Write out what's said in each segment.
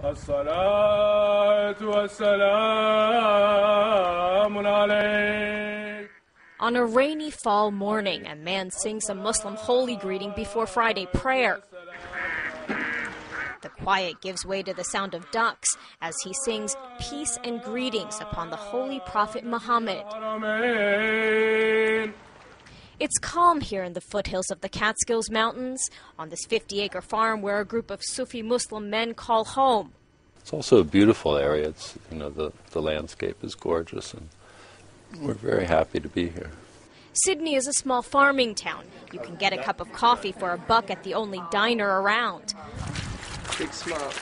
الصلاة والسلام عليك. On a rainy fall morning, a man sings a Muslim holy greeting before Friday prayer. The quiet gives way to the sound of ducks as he sings peace and greetings upon the Holy Prophet Muhammad. It's calm here in the foothills of the Catskills Mountains, on this 50-acre farm where a group of Sufi Muslim men call home. It's also a beautiful area. It's, the landscape is gorgeous, and we're very happy to be here. Sidney is a small farming town. You can get a cup of coffee for $1 at the only diner around. Big smile.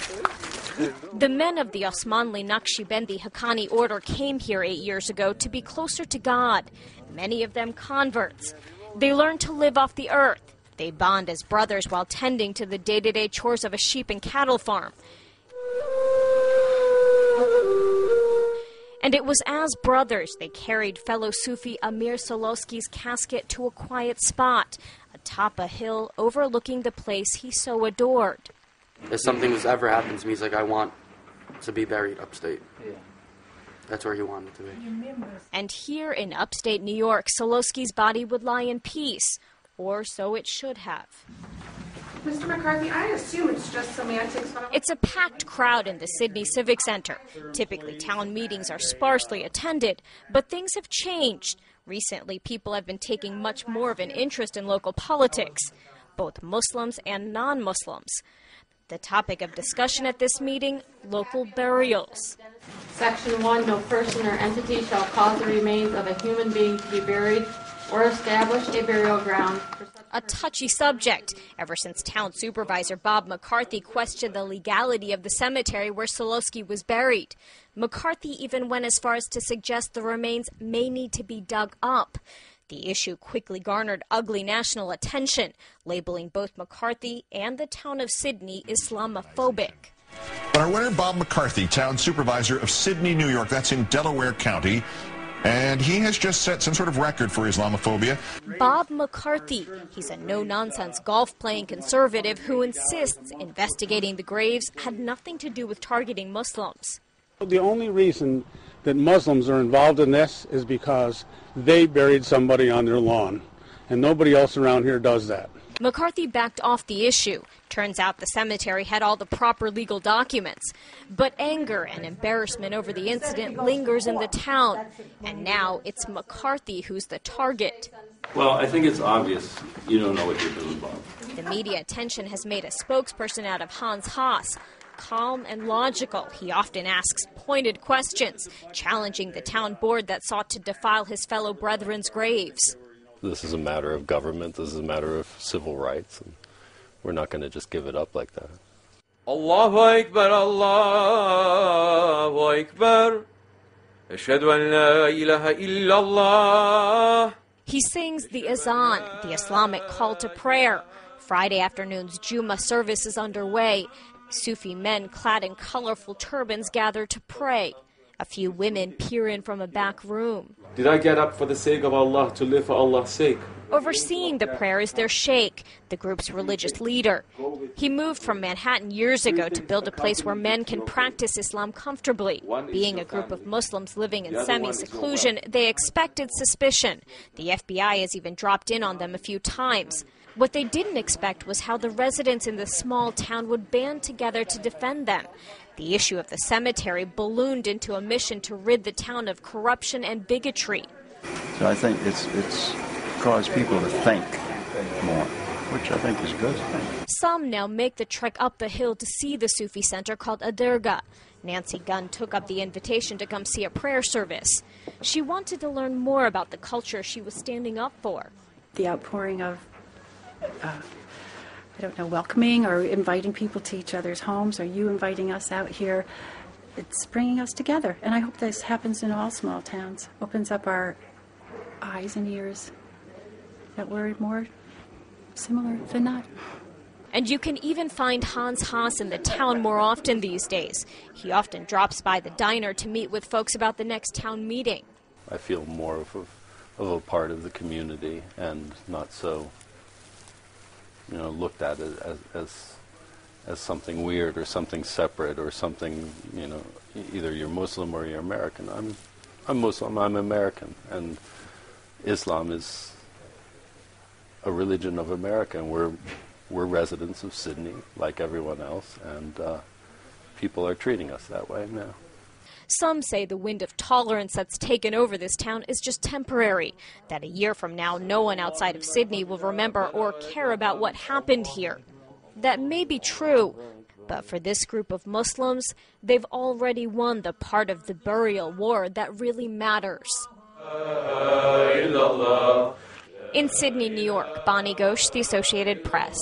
The men of the Osmanli Naksibendi Haqqani order came here 8 years ago to be closer to God, many of them converts. They learn to live off the earth. They bond as brothers while tending to the day-to-day chores of a sheep and cattle farm. And it was as brothers they carried fellow Sufi Amir Solosky's casket to a quiet spot, atop a hill overlooking the place he so adored. If something was ever happened to me, he's like, I want to be buried upstate. Yeah. That's where he wanted to be. And here in upstate New York, Solosky's body would lie in peace, or so it should have. Mr. McCarthy, I assume it's just semantics. It's a packed crowd in the Sidney Civic Center. Typically, town meetings are sparsely attended, but things have changed. Recently, people have been taking much more of an interest in local politics, both Muslims and non-Muslims. The topic of discussion at this meeting, local burials. Section 1, no person or entity shall cause the remains of a human being to be buried or establish a burial ground. A touchy subject, ever since town supervisor Bob McCarthy questioned the legality of the cemetery where Solosky was buried. McCarthy even went as far as to suggest the remains may need to be dug up. The issue quickly garnered ugly national attention, labeling both McCarthy and the town of Sidney Islamophobic. But our winner, Bob McCarthy, town supervisor of Sidney, New York, that's in Delaware County, and he has just set some sort of record for Islamophobia. Bob McCarthy, he's a no-nonsense golf-playing conservative who insists investigating the graves had nothing to do with targeting Muslims. The only reason that Muslims are involved in this is because they buried somebody on their lawn, and nobody else around here does that. McCarthy backed off the issue. Turns out the cemetery had all the proper legal documents. But anger and embarrassment over the incident lingers in the town, and now it's McCarthy who's the target. Well, I think it's obvious you don't know what you're doing, Bob. The media attention has made a spokesperson out of Hans Haas. Calm and logical, he often asks pointed questions, challenging the town board that sought to defile his fellow brethren's graves. This is a matter of government. This is a matter of civil rights, and we're not going to just give it up like that. Allahu Akbar, Allahu Akbar. Ashhadu an la ilaha illallah. He sings the azan, the Islamic call to prayer. Friday afternoon's Jummah service is underway. Sufi men clad in colorful turbans gather to pray. A few women peer in from a back room. Did I get up for the sake of Allah, to live for Allah's sake? Overseeing the prayer is their sheikh, the group's religious leader. He moved from Manhattan years ago to build a place where men can practice Islam comfortably. Being a group of Muslims living in semi-seclusion, they expected suspicion. The FBI has even dropped in on them a few times. What they didn't expect was how the residents in the small town would band together to defend them. The issue of the cemetery ballooned into a mission to rid the town of corruption and bigotry. So I think it's caused people to think more, which I think is good. Some now make the trek up the hill to see the Sufi center called a Dergah. Nancy Gunn took up the invitation to come see a prayer service. She wanted to learn more about the culture she was standing up for. The outpouring of welcoming or inviting people to each other's homes, or you inviting us out here, it's bringing us together. And I hope this happens in all small towns, opens up our eyes and ears, that we're more similar than not. And you can even find Hans Haas in the town more often these days. He often drops by the diner to meet with folks about the next town meeting. I feel more of a part of the community and not so looked at it as something weird or something separate or something, you know, either you're Muslim or you're American. I'm Muslim, I'm American, and Islam is a religion of America, and we're residents of Sydney like everyone else, and people are treating us that way now. Some say the wind of tolerance that's taken over this town is just temporary, that a year from now no one outside of Sydney will remember or care about what happened here. That may be true, but for this group of Muslims, they've already won the part of the burial war that really matters. In Sydney, New York, Bonnie Ghosh, The Associated Press.